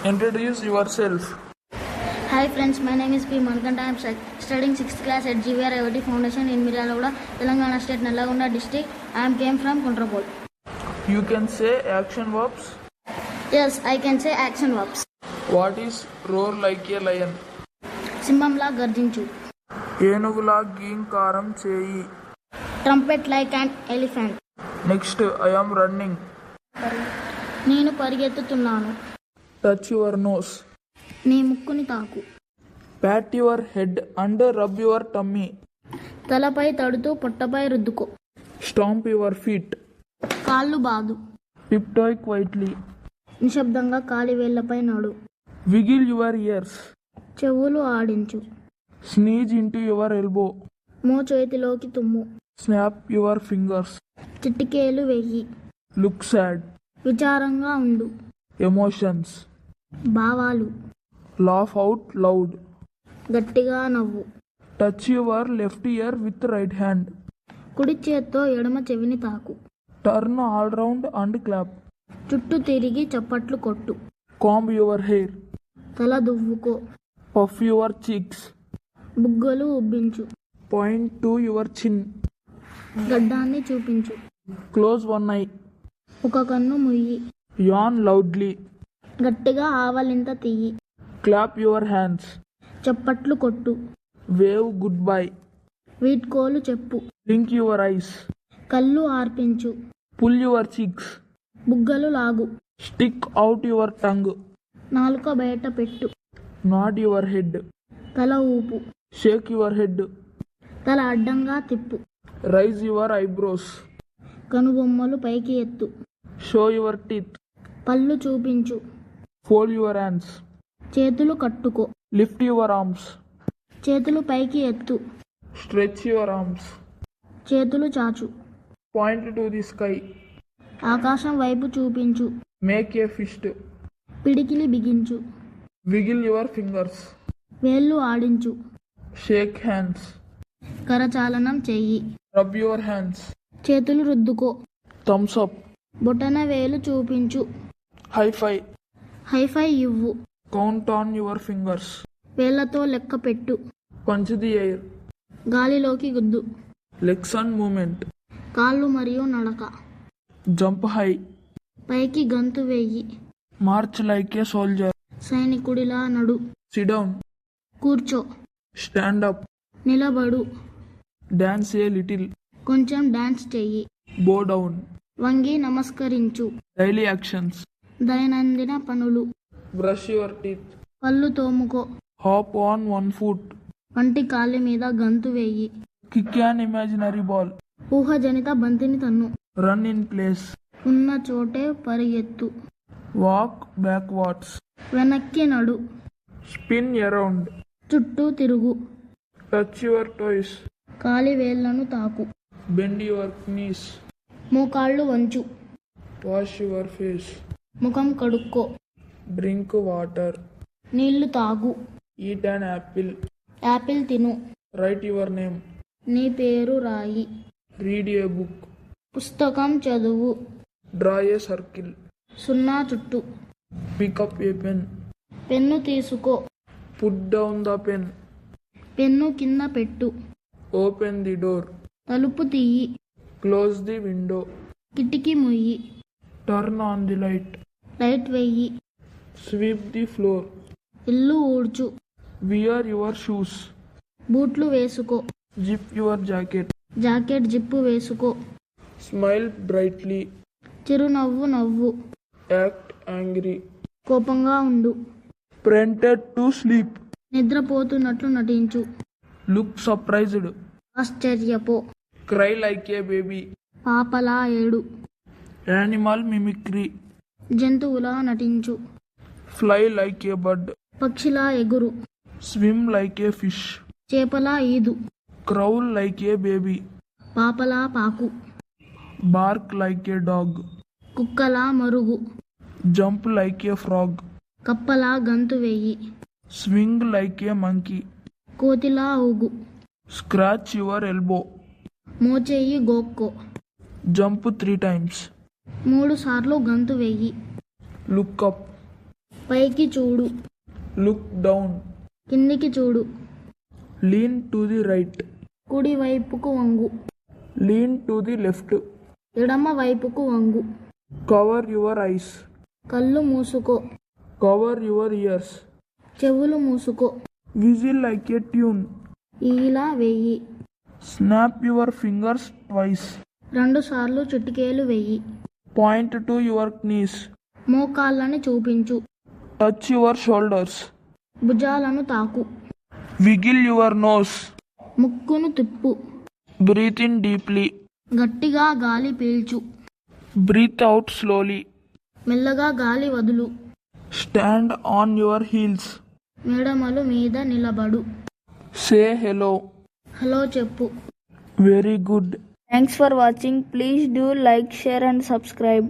Introduce yourself. Hi friends, my name is P. Mankanta. I am studying 6th class at GVR IoT Foundation in Miryalaguda, Telangana State, Nallagunda District. I came from Kuntrapol. You can say action verbs. Yes, I can say action verbs. What is roar like a lion? సింహంలా గర్జించు. ఏనుగులా గీంకారం చేయి. Trumpet like an elephant. Next, I am running. నేను పరిగెత్తుతున్నాను. Touch your nose. నీ ముక్కుని తాకు. Pat your head and rub your tummy. తలపై తడుతూ పొట్టపై రుద్దుకో. Stomp your feet. కాళ్ళు బాదు. Tiptoe quietly. నిశ్శబ్దంగా కాలి వేళ్లపై నడు. Wiggle your ears. చెవులు ఆడించు. Sneeze into your elbow. మోచేతిలోకి తుమ్ము. Snap your fingers. చిటికేలు వెయ్యి. Look sad. విచారంగా ఉండు. Emotions. భావాలు. Laugh out loud. గట్టిగా నవ్వు. Touch your left ear with right hand. కుడి చేత్తో ఎడమ చెవిని తాకు. Turn all round and clap. చుట్టూ తిరిగి చప్పట్లు కొట్టు. Comb your hair. తల దువ్వుకో. Puff your cheeks. బుగ్గలు ఉబ్బించు. Point to your chin. గడ్డాన్ని చూపించు. Close one eye. ఒక కన్ను ముయ్యి. Yawn loudly. గట్టిగా ఆవలింత తీయి. Clap your hands. చప్పట్లు కొట్టు. Wave goodbye. వీడ్కోలు చెప్పు. Blink your eyes. కళ్ళు ఆర్పించు. Pull your cheeks. బుగ్గలు లాగు. Stick out your tongue. నాలుక బయట పెట్టు. Nod your head. తల ఊపు. Shake your head. తల అడ్డంగా తిప్పు. Raise your eyebrows. కనుబొమ్మలు పైకి ఎత్తు. Show your teeth. పళ్ళు చూపించు. Fold your hands. చేతులు కట్టుకో. Lift your arms. చేతులు పైకి ఎత్తు. Stretch your arms. చేతులు చాచు. Point to the sky. ఆకాశం వైపు చూపించు. Make a fist. పిడికిలి బిగించు. Wiggle your fingers. వేళ్ళు ఆడించు. Shake hands. కరచాలనం చెయ్యి. Rub your hands. చేతులు రుద్దుకో. Thumbs up. బొటన వేలు చూపించు. High five. హైఫై ఇవ్వు. Count on your fingers. వేళ్లతో లెక్క పెట్టు. Punch the air. గాలిలోకి గుద్దు. Legs and movement. కాళ్ళు మరియు నడక. Jump high. పైకి గంతు వెయ్యి. March like a soldier. సైనికుడిలా నడు. Sit down. కూర్చో. Stand up. నిలబడు. Dance a little. కొంచెం డాన్స్ చెయ్యి. Bow down. వంగి నమస్కరించు. Daily actions. దైనందిన పనులు. Brush your teeth. పళ్ళు తోముకో. Hop on one foot. వంటి కాలి మీద గంతు వెయ్యి. Kick an imaginary ball. ఊహజనిత బంతిని తన్ను. Run in place. ఉన్న చోటే పరిగెత్తు. Walk backwards. వెనక్కి నడు. Spin around. చుట్టూ తిరుగు. Touch your toes. కాలి వేళ్లను తాకు. Bend your knees. మోకాళ్ళు వంచు. Wash your face. ముఖం కడుక్కో. Drink water. నీళ్లు తాగు. Eat an apple. యాపిల్ తిను. Write your name. నీ పేరు రాయి. Read a book. పుస్తకం చదువు. Draw a circle. సున్నా చుట్టు. Pick up a pen. Pen తీసుకో. Put down the pen. Pen కింద పెట్టు. Open the door. తలుపు తీయి. Close the window. కిటికీ ముయ్యి. Turn on the light. Light వెయ్యి. Sweep the floor. ఇల్లు ఊడ్చు. Wear your shoes. బూట్లు వేసుకో. Zip your jacket. Jacket zip వేసుకో. Smile brightly. చిరునవ్వు నవ్వు. Act angry. కోపంగా ఉండు. Pretend to sleep. నిద్రపోతున్నట్లు నటించు. Look surprised. ఆశ్చర్యపో. Cry like a baby. పాపలా ఏడు. Animal mimicry. జంతువులా నటించు. Fly like a bird. పక్షిలా ఎగురు. Swim like a fish. చేపలా ఈదు. Crowl like a baby. పాపలా pak. Bark like a dog. కుక్కలా మరుగు. Jump like a frog. కప్పలా గంతు వెయ్యి. Swing like a monkey. కోతిలా ఊగు. Scratch your elbow. మోచేయి గోక్కో. Jump 3 times. 3 సార్లు గంతు వెయ్యి. Look up. పైకి చూడు. Look down. కిందికి చూడు. Lean to the right. కుడి వైపుకు వంగు. Lean to the left. ఎడమ వైపుకు వంగు. Cover your eyes. కళ్ళు మూసుకో. Cover your ears. చెవులు మూసుకో. Whistle like a tune. ఇలా వెయ్యి. Snap your fingers twice. 2 సార్లు చిటికేలు వెయ్యి. Point to your knees. మోకాళ్ళని చూపించు. Touch your shoulders. భుజాలను తాకు. Wiggle your nose. ముక్కును తిప్పు. Breathe in deeply. గట్టిగా గాలి పీల్చు. Breathe out slowly. మెల్లగా గాలి వదులు. Stand on your heels. మెడమలు మీద నిలబడు. Say hello. హలో చెప్పు. Very good. Thanks for watching. Please do like, share and subscribe.